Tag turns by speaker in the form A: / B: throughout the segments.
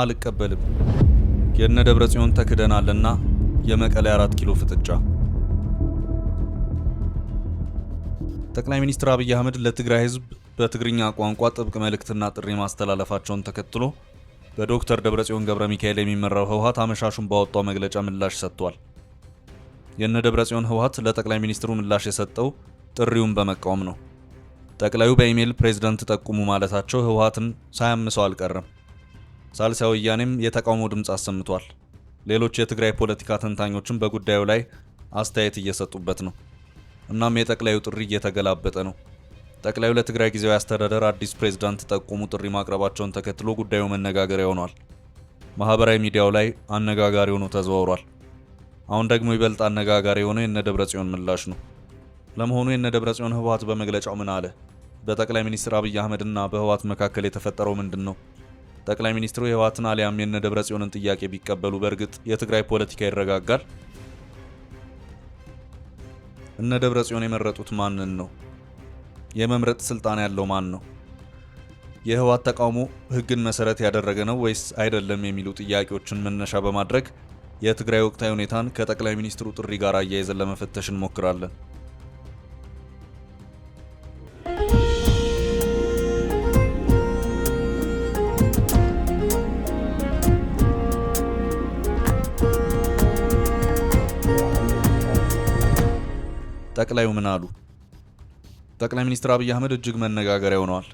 A: አልቀበልም። የነ ደብረጽዮን ተክደናልና የመቀሌ 4 ኪሎ ፍጥጫ። ጠቅላይ ሚኒስትር አብይ አህመድ ለትግራይ ህዝብ በትግርኛ ቋንቋ ጥብቅ መልእክትና ጥሪ ማስተላለፋቸውን ተከትሎ በዶክተር ደብረጽዮን ገብረ ሚካኤል የሚመራው ህወሓት አመሻሹን ባወጣው መግለጫ ምላሽ ሰጥቷል። የነ ደብረጽዮን ህወሓት ለጠቅላይ ሚኒስትሩ ምላሽ የሰጠው ጥሪውን በመቃወም ነው። ጠቅላዩ በኢሜል ፕሬዝዳንት ጠቁሙ ማለታቸው ህወሓትን ሳያምሰው አልቀረም። ሳልሳይ ወያኔም የተቃውሞ ድምፅ አሰምቷል። ሌሎች የትግራይ ፖለቲካ ተንታኞችም በጉዳዩ ላይ አስተያየት እየሰጡበት ነው። እናም የጠቅላዩ ጥሪ እየተገላበጠ ነው። ጠቅላዩ ለትግራይ ጊዜያዊ አስተዳደር አዲስ ፕሬዝዳንት ጠቁሙ ጥሪ ማቅረባቸውን ተከትሎ ጉዳዩ መነጋገሪያ ሆኗል። ማህበራዊ ሚዲያው ላይ አነጋጋሪ ሆኖ ተዘዋውሯል። አሁን ደግሞ ይበልጥ አነጋጋሪ የሆነው የነ ደብረጽዮን ምላሽ ነው። ለመሆኑ የነ ደብረጽዮን ህወሓት በመግለጫው ምን አለ? በጠቅላይ ሚኒስትር አብይ አህመድና በህወሓት መካከል የተፈጠረው ምንድን ነው? ጠቅላይ ሚኒስትሩ የህወሓትን አሊያም የነ ደብረጽዮንን ጥያቄ ቢቀበሉ በእርግጥ የትግራይ ፖለቲካ ይረጋጋል? እነ ደብረጽዮን የመረጡት ማንን ነው? የመምረጥ ስልጣን ያለው ማን ነው? የህወሓት ተቃውሞ ህግን መሰረት ያደረገ ነው ወይስ አይደለም የሚሉ ጥያቄዎችን መነሻ በማድረግ የትግራይ ወቅታዊ ሁኔታን ከጠቅላይ ሚኒስትሩ ጥሪ ጋር አያይዘን ለመፈተሽ እንሞክራለን። ጠቅላዩ ምን አሉ? ጠቅላይ ሚኒስትር አብይ አህመድ እጅግ መነጋገሪያ ሆነዋል።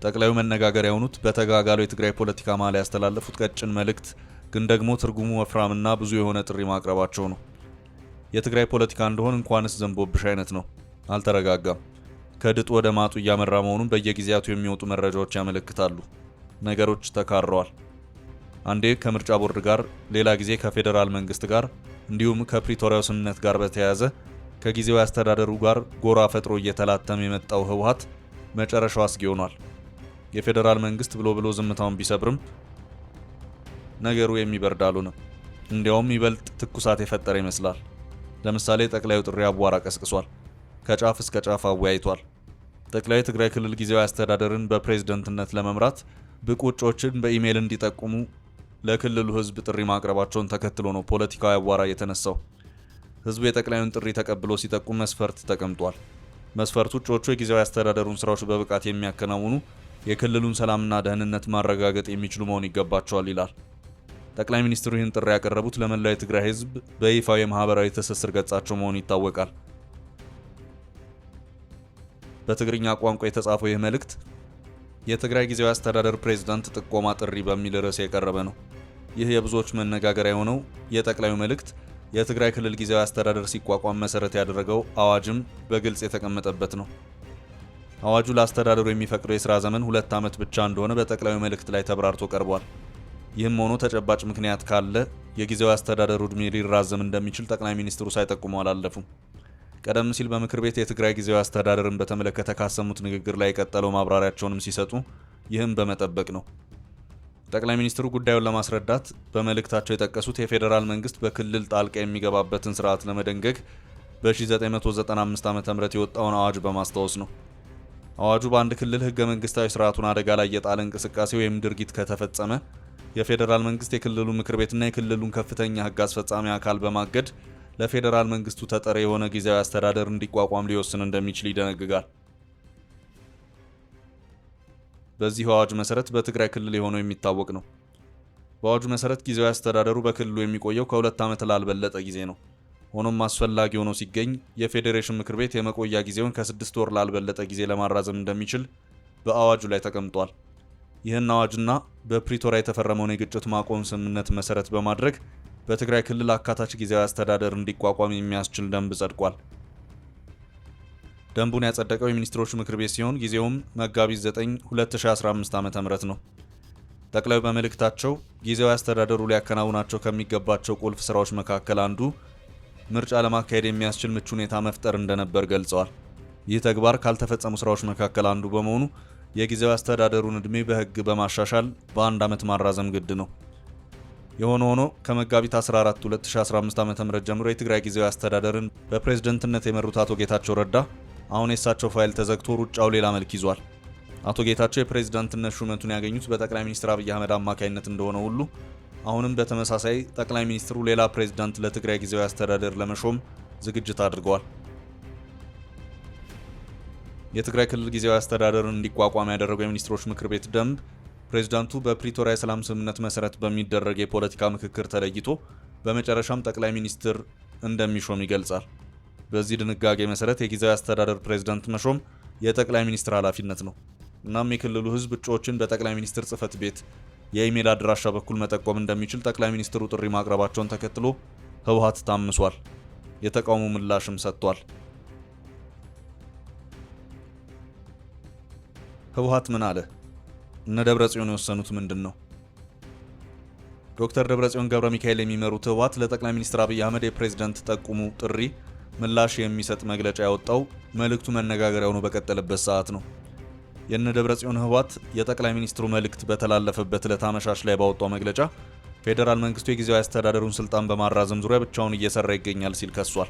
A: ጠቅላዩ መነጋገሪያ የሆኑት በተጋጋለው የትግራይ ፖለቲካ መሀል ያስተላለፉት ቀጭን መልእክት ግን ደግሞ ትርጉሙ ወፍራምና ብዙ የሆነ ጥሪ ማቅረባቸው ነው። የትግራይ ፖለቲካ እንደሆን እንኳንስ ዘንቦብሽ አይነት ነው። አልተረጋጋም። ከድጡ ወደ ማጡ እያመራ መሆኑን በየጊዜያቱ የሚወጡ መረጃዎች ያመለክታሉ። ነገሮች ተካረዋል። አንዴ ከምርጫ ቦርድ ጋር፣ ሌላ ጊዜ ከፌዴራል መንግስት ጋር እንዲሁም ከፕሪቶሪያው ስምምነት ጋር በተያያዘ ከጊዜው አስተዳደሩ ጋር ጎራ ፈጥሮ እየተላተመ የመጣው ህወሓት መጨረሻው አስጊ ሆኗል። የፌዴራል መንግስት ብሎ ዝምታውን ቢሰብርም ነገሩ የሚበርድ አልሆነም። እንዲያውም ይበልጥ ትኩሳት የፈጠረ ይመስላል። ለምሳሌ ጠቅላዩ ጥሪ አቧራ ቀስቅሷል። ከጫፍ እስከ ጫፍ አወያይቷል። ጠቅላዩ የትግራይ ክልል ጊዜያዊ አስተዳደርን በፕሬዝዳንትነት ለመምራት ብቁ እጩዎችን በኢሜይል እንዲጠቁሙ ለክልሉ ህዝብ ጥሪ ማቅረባቸውን ተከትሎ ነው ፖለቲካዊ አቧራ የተነሳው። ህዝቡ የጠቅላዩን ጥሪ ተቀብሎ ሲጠቁም መስፈርት ተቀምጧል። መስፈርቱ እጩዎቹ የጊዜያዊ አስተዳደሩን ስራዎች በብቃት የሚያከናውኑ፣ የክልሉን ሰላምና ደህንነት ማረጋገጥ የሚችሉ መሆን ይገባቸዋል ይላል። ጠቅላይ ሚኒስትሩ ይህን ጥሪ ያቀረቡት ለመላው የትግራይ ህዝብ በይፋዊ የማህበራዊ ትስስር ገጻቸው መሆኑ ይታወቃል። በትግርኛ ቋንቋ የተጻፈው ይህ መልእክት የትግራይ ጊዜያዊ አስተዳደር ፕሬዝዳንት ጥቆማ ጥሪ በሚል ርዕስ የቀረበ ነው። ይህ የብዙዎች መነጋገሪያ የሆነው የጠቅላዩ መልእክት የትግራይ ክልል ጊዜያዊ አስተዳደር ሲቋቋም መሰረት ያደረገው አዋጅም በግልጽ የተቀመጠበት ነው። አዋጁ ለአስተዳደሩ የሚፈቅደው የሥራ ዘመን 2 ዓመት ብቻ እንደሆነ በጠቅላዩ መልእክት ላይ ተብራርቶ ቀርቧል። ይህም ሆኖ ተጨባጭ ምክንያት ካለ የጊዜያዊ አስተዳደሩ ዕድሜ ሊራዘም እንደሚችል ጠቅላይ ሚኒስትሩ ሳይጠቁሙ አላለፉም። ቀደም ሲል በምክር ቤት የትግራይ ጊዜያዊ አስተዳደርን በተመለከተ ካሰሙት ንግግር ላይ የቀጠለው ማብራሪያቸውንም ሲሰጡ ይህም በመጠበቅ ነው። ጠቅላይ ሚኒስትሩ ጉዳዩን ለማስረዳት በመልእክታቸው የጠቀሱት የፌዴራል መንግስት በክልል ጣልቃ የሚገባበትን ስርዓት ለመደንገግ በ1995 ዓ.ም የወጣውን አዋጅ በማስታወስ ነው። አዋጁ በአንድ ክልል ህገ መንግስታዊ ስርዓቱን አደጋ ላይ የጣለ እንቅስቃሴ ወይም ድርጊት ከተፈጸመ የፌዴራል መንግስት የክልሉ ምክር ቤትና የክልሉን ከፍተኛ ህግ አስፈጻሚ አካል በማገድ ለፌዴራል መንግስቱ ተጠሪ የሆነ ጊዜያዊ አስተዳደር እንዲቋቋም ሊወስን እንደሚችል ይደነግጋል። በዚህ አዋጅ መሰረት በትግራይ ክልል የሆነው የሚታወቅ ነው። በአዋጁ መሰረት ጊዜያዊ አስተዳደሩ በክልሉ የሚቆየው ከ2 ዓመት ላልበለጠ ጊዜ ነው። ሆኖም አስፈላጊ ሆኖ ሲገኝ የፌዴሬሽን ምክር ቤት የመቆያ ጊዜውን ከ6 ወር ላልበለጠ ጊዜ ለማራዘም እንደሚችል በአዋጁ ላይ ተቀምጧል። ይህን አዋጅና በፕሪቶሪያ የተፈረመውን የግጭት ማቆም ስምምነት መሰረት በማድረግ በትግራይ ክልል አካታች ጊዜያዊ አስተዳደር እንዲቋቋም የሚያስችል ደንብ ጸድቋል። ደንቡን ያጸደቀው የሚኒስትሮች ምክር ቤት ሲሆን ጊዜውም መጋቢት 9 2015 ዓ.ም ነው። ጠቅላዩ በመልእክታቸው ጊዜያዊ አስተዳደሩ ሊያከናውናቸው ከሚገባቸው ቁልፍ ስራዎች መካከል አንዱ ምርጫ ለማካሄድ የሚያስችል ምቹ ሁኔታ መፍጠር እንደነበር ገልጸዋል። ይህ ተግባር ካልተፈጸሙ ስራዎች መካከል አንዱ በመሆኑ የጊዜያዊ አስተዳደሩን ዕድሜ በህግ በማሻሻል በ1 ዓመት ማራዘም ግድ ነው። የሆነ ሆኖ ከመጋቢት 14 2015 ዓ.ም ጀምሮ የትግራይ ጊዜያዊ አስተዳደርን በፕሬዝዳንትነት የመሩት አቶ ጌታቸው ረዳ አሁን የእሳቸው ፋይል ተዘግቶ ሩጫው ሌላ መልክ ይዟል። አቶ ጌታቸው የፕሬዝዳንትነት ሹመቱን ያገኙት በጠቅላይ ሚኒስትር አብይ አህመድ አማካይነት እንደሆነ ሁሉ አሁንም በተመሳሳይ ጠቅላይ ሚኒስትሩ ሌላ ፕሬዝዳንት ለትግራይ ጊዜያዊ አስተዳደር ለመሾም ዝግጅት አድርገዋል። የትግራይ ክልል ጊዜያዊ አስተዳደርን እንዲቋቋም ያደረገው የሚኒስትሮች ምክር ቤት ደንብ ፕሬዝዳንቱ በፕሪቶሪያ የሰላም ስምምነት መሰረት በሚደረግ የፖለቲካ ምክክር ተለይቶ በመጨረሻም ጠቅላይ ሚኒስትር እንደሚሾም ይገልጻል። በዚህ ድንጋጌ መሰረት የጊዜያዊ አስተዳደር ፕሬዝዳንት መሾም የጠቅላይ ሚኒስትር ኃላፊነት ነው። እናም የክልሉ ህዝብ እጩዎችን በጠቅላይ ሚኒስትር ጽህፈት ቤት የኢሜል አድራሻ በኩል መጠቆም እንደሚችል ጠቅላይ ሚኒስትሩ ጥሪ ማቅረባቸውን ተከትሎ ህወሓት ታምሷል። የተቃውሞ ምላሽም ሰጥቷል። ህወሓት ምን አለ? እነ ደብረጽዮን የወሰኑት ምንድን ነው? ዶክተር ደብረጽዮን ገብረ ሚካኤል የሚመሩት ህወሓት ለጠቅላይ ሚኒስትር አብይ አህመድ የፕሬዝዳንት ጠቁሙ ጥሪ ምላሽ የሚሰጥ መግለጫ ያወጣው መልእክቱ መነጋገሪያ ሆኖ በቀጠለበት ሰዓት ነው። የነ ደብረጽዮን ህወሓት የጠቅላይ ሚኒስትሩ መልእክት በተላለፈበት ዕለት አመሻሽ ላይ ባወጣው መግለጫ ፌዴራል መንግስቱ የጊዜያዊ አስተዳደሩን ስልጣን በማራዘም ዙሪያ ብቻውን እየሰራ ይገኛል ሲል ከሷል።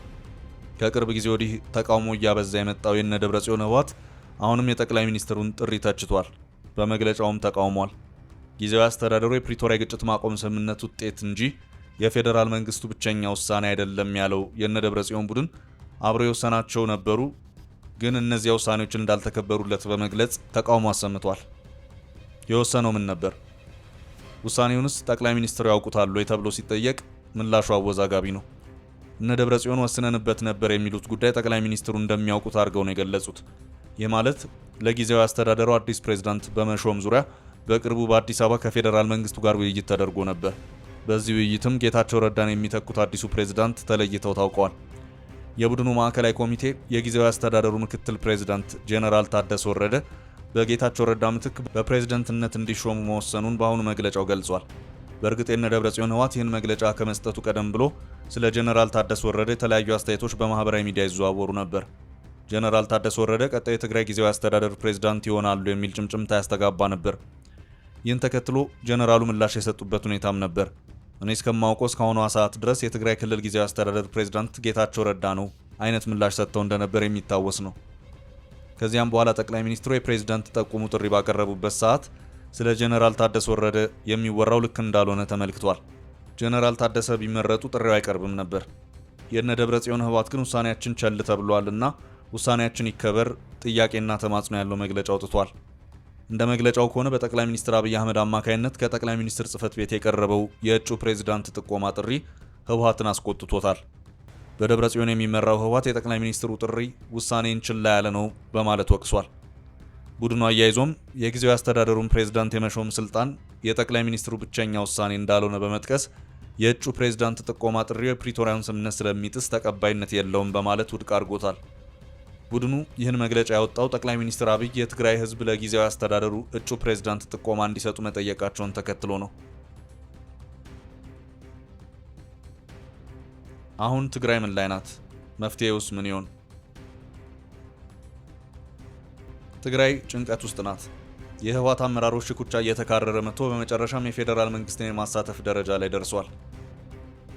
A: ከቅርብ ጊዜ ወዲህ ተቃውሞ እያበዛ የመጣው የነ ደብረጽዮን ህወሓት አሁንም የጠቅላይ ሚኒስትሩን ጥሪ ተችቷል። በመግለጫውም ተቃውሟል። ጊዜያዊ አስተዳደሩ የፕሪቶሪያ ግጭት ማቆም ስምምነት ውጤት እንጂ የፌዴራል መንግስቱ ብቸኛ ውሳኔ አይደለም ያለው የነ ደብረጽዮን ቡድን አብሮ የወሰናቸው ነበሩ፣ ግን እነዚያ ውሳኔዎች እንዳልተከበሩለት በመግለጽ ተቃውሞ አሰምቷል። የወሰነው ምን ነበር? ውሳኔውንስ ጠቅላይ ሚኒስትሩ ያውቁታል ወይ ተብሎ ሲጠየቅ ምላሹ አወዛጋቢ ነው። እነ ደብረጽዮን ወስነንበት ነበር የሚሉት ጉዳይ ጠቅላይ ሚኒስትሩ እንደሚያውቁት አድርገው ነው የገለጹት። ይህ ማለት ለጊዜያዊ አስተዳደሩ አዲስ ፕሬዝዳንት በመሾም ዙሪያ በቅርቡ በአዲስ አበባ ከፌዴራል መንግስቱ ጋር ውይይት ተደርጎ ነበር። በዚህ ውይይትም ጌታቸው ረዳን የሚተኩት አዲሱ ፕሬዝዳንት ተለይተው ታውቀዋል። የቡድኑ ማዕከላዊ ኮሚቴ የጊዜያዊ አስተዳደሩ ምክትል ፕሬዝዳንት ጄኔራል ታደሰ ወረደ በጌታቸው ረዳ ምትክ በፕሬዝዳንትነት እንዲሾሙ መወሰኑን በአሁኑ መግለጫው ገልጿል። በእርግጥ የነ ደብረጽዮን ህወሓት ይህን መግለጫ ከመስጠቱ ቀደም ብሎ ስለ ጄኔራል ታደሰ ወረደ የተለያዩ አስተያየቶች በማህበራዊ ሚዲያ ይዘዋወሩ ነበር። ጄኔራል ታደሰ ወረደ ቀጣዩ የትግራይ ጊዜያዊ አስተዳደር ፕሬዝዳንት ይሆናሉ የሚል ጭምጭምታ ያስተጋባ ነበር። ይህን ተከትሎ ጄኔራሉ ምላሽ የሰጡበት ሁኔታም ነበር። እኔ እስከማውቀው እስካሁኗ ሰዓት ድረስ የትግራይ ክልል ጊዜያዊ አስተዳደር ፕሬዝዳንት ጌታቸው ረዳ ነው አይነት ምላሽ ሰጥተው እንደነበር የሚታወስ ነው። ከዚያም በኋላ ጠቅላይ ሚኒስትሩ የፕሬዝዳንት ጠቁሙ ጥሪ ባቀረቡበት ሰዓት ስለ ጄኔራል ታደሰ ወረደ የሚወራው ልክ እንዳልሆነ ተመልክቷል። ጄኔራል ታደሰ ቢመረጡ ጥሪው አይቀርብም ነበር። የነ ደብረጽዮን ህወሓት ግን ውሳኔያችን ቸል ተብሏልና ውሳኔያችን ይከበር ጥያቄና ተማጽኖ ያለው መግለጫ አውጥቷል። እንደ መግለጫው ከሆነ በጠቅላይ ሚኒስትር አብይ አህመድ አማካይነት ከጠቅላይ ሚኒስትር ጽህፈት ቤት የቀረበው የእጩ ፕሬዝዳንት ጥቆማ ጥሪ ህወሓትን አስቆጥቶታል። በደብረጽዮን የሚመራው ህወሓት የጠቅላይ ሚኒስትሩ ጥሪ ውሳኔን ችላ ያለ ነው በማለት ወቅሷል። ቡድኑ አያይዞም የጊዜያዊ አስተዳደሩን ፕሬዝዳንት የመሾም ስልጣን የጠቅላይ ሚኒስትሩ ብቸኛ ውሳኔ እንዳልሆነ በመጥቀስ የእጩ ፕሬዝዳንት ጥቆማ ጥሪ የፕሪቶሪያን ስምምነት ስለሚጥስ ተቀባይነት የለውም በማለት ውድቅ አድርጎታል። ቡድኑ ይህን መግለጫ ያወጣው ጠቅላይ ሚኒስትር አብይ የትግራይ ህዝብ ለጊዜያዊ አስተዳደሩ እጩ ፕሬዝዳንት ጥቆማ እንዲሰጡ መጠየቃቸውን ተከትሎ ነው። አሁን ትግራይ ምን ላይ ናት? መፍትሄውስ ምን ይሆን? ትግራይ ጭንቀት ውስጥ ናት። የህወሓት አመራሮች ሽኩቻ እየተካረረ መጥቶ በመጨረሻም የፌዴራል መንግስትን የማሳተፍ ደረጃ ላይ ደርሷል።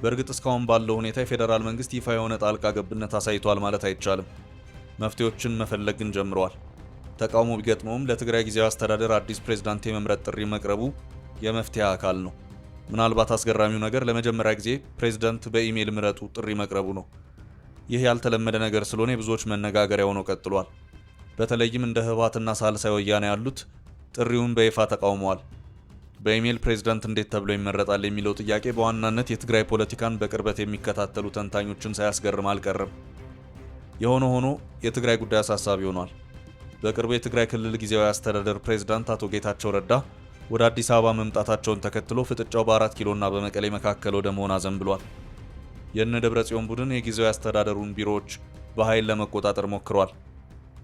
A: በእርግጥ እስካሁን ባለው ሁኔታ የፌዴራል መንግስት ይፋ የሆነ ጣልቃ ገብነት አሳይቷል ማለት አይቻልም። መፍትሄዎችን መፈለግን ጀምረዋል። ተቃውሞ ቢገጥመውም ለትግራይ ጊዜያዊ አስተዳደር አዲስ ፕሬዝዳንት የመምረጥ ጥሪ መቅረቡ የመፍትሄ አካል ነው። ምናልባት አስገራሚው ነገር ለመጀመሪያ ጊዜ ፕሬዝዳንት በኢሜል ምረጡ ጥሪ መቅረቡ ነው። ይህ ያልተለመደ ነገር ስለሆነ የብዙዎች መነጋገሪያ ሆኖ ቀጥሏል። በተለይም እንደ ህወሓትና ሳልሳይ ወያኔ ያሉት ጥሪውን በይፋ ተቃውመዋል። በኢሜል ፕሬዝዳንት እንዴት ተብሎ ይመረጣል የሚለው ጥያቄ በዋናነት የትግራይ ፖለቲካን በቅርበት የሚከታተሉ ተንታኞችን ሳያስገርም አልቀረም። የሆነ ሆኖ የትግራይ ጉዳይ አሳሳቢ ሆኗል። በቅርቡ የትግራይ ክልል ጊዜያዊ አስተዳደር ፕሬዝዳንት አቶ ጌታቸው ረዳ ወደ አዲስ አበባ መምጣታቸውን ተከትሎ ፍጥጫው በ4 ኪሎና በመቀሌ መካከል ወደ መሆን አዘንብሏል። የነ ደብረጽዮን ቡድን የጊዜያዊ አስተዳደሩን ቢሮዎች በኃይል ለመቆጣጠር ሞክሯል።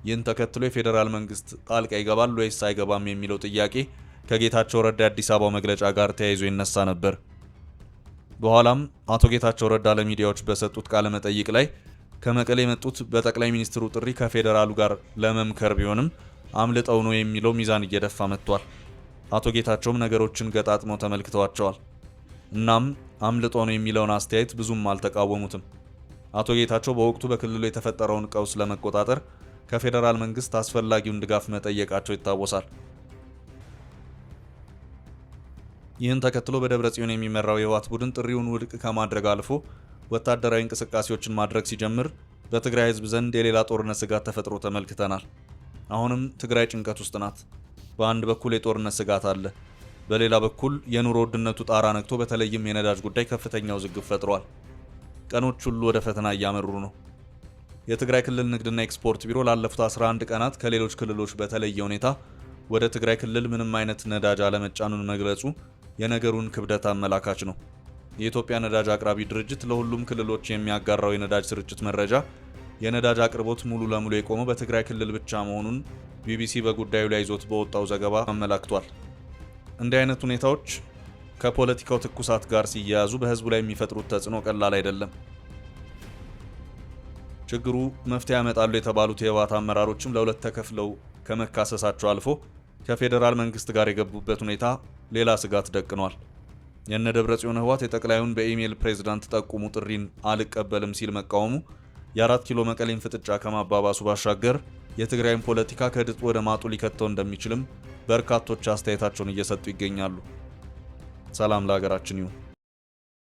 A: ይህን ተከትሎ የፌዴራል መንግስት ጣልቃ ይገባል ወይስ አይገባም የሚለው ጥያቄ ከጌታቸው ረዳ የአዲስ አበባ መግለጫ ጋር ተያይዞ ይነሳ ነበር። በኋላም አቶ ጌታቸው ረዳ ለሚዲያዎች በሰጡት ቃለ መጠይቅ ላይ ከመቀሌ የመጡት በጠቅላይ ሚኒስትሩ ጥሪ ከፌዴራሉ ጋር ለመምከር ቢሆንም አምልጠው ነው የሚለው ሚዛን እየደፋ መጥቷል። አቶ ጌታቸውም ነገሮችን ገጣጥመው ተመልክተዋቸዋል። እናም አምልጦ ነው የሚለውን አስተያየት ብዙም አልተቃወሙትም። አቶ ጌታቸው በወቅቱ በክልሉ የተፈጠረውን ቀውስ ለመቆጣጠር ከፌዴራል መንግስት አስፈላጊውን ድጋፍ መጠየቃቸው ይታወሳል። ይህን ተከትሎ በደብረጽዮን የሚመራው የህወሓት ቡድን ጥሪውን ውድቅ ከማድረግ አልፎ ወታደራዊ እንቅስቃሴዎችን ማድረግ ሲጀምር በትግራይ ህዝብ ዘንድ የሌላ ጦርነት ስጋት ተፈጥሮ ተመልክተናል። አሁንም ትግራይ ጭንቀት ውስጥ ናት። በአንድ በኩል የጦርነት ስጋት አለ፣ በሌላ በኩል የኑሮ ውድነቱ ጣራ ነክቶ በተለይም የነዳጅ ጉዳይ ከፍተኛ ውዝግብ ፈጥሯል። ቀኖች ሁሉ ወደ ፈተና እያመሩ ነው። የትግራይ ክልል ንግድና ኤክስፖርት ቢሮ ላለፉት 11 ቀናት ከሌሎች ክልሎች በተለየ ሁኔታ ወደ ትግራይ ክልል ምንም አይነት ነዳጅ አለመጫኑን መግለጹ የነገሩን ክብደት አመላካች ነው። የኢትዮጵያ ነዳጅ አቅራቢ ድርጅት ለሁሉም ክልሎች የሚያጋራው የነዳጅ ስርጭት መረጃ የነዳጅ አቅርቦት ሙሉ ለሙሉ የቆመው በትግራይ ክልል ብቻ መሆኑን ቢቢሲ በጉዳዩ ላይ ይዞት በወጣው ዘገባ አመላክቷል። እንዲህ አይነት ሁኔታዎች ከፖለቲካው ትኩሳት ጋር ሲያያዙ በህዝቡ ላይ የሚፈጥሩት ተጽዕኖ ቀላል አይደለም። ችግሩ መፍትሄ ያመጣሉ የተባሉት የህወሓት አመራሮችም ለሁለት ተከፍለው ከመካሰሳቸው አልፎ ከፌዴራል መንግስት ጋር የገቡበት ሁኔታ ሌላ ስጋት ደቅኗል። የነ ደብረጽዮን ህወሓት የጠቅላዩን በኢሜይል ፕሬዝዳንት ጠቁሙ ጥሪን አልቀበልም ሲል መቃወሙ የ4 ኪሎ መቀሌን ፍጥጫ ከማባባሱ ባሻገር የትግራይን ፖለቲካ ከድጡ ወደ ማጡ ሊከተው እንደሚችልም በርካቶች አስተያየታቸውን እየሰጡ ይገኛሉ። ሰላም ለሀገራችን ይሁን።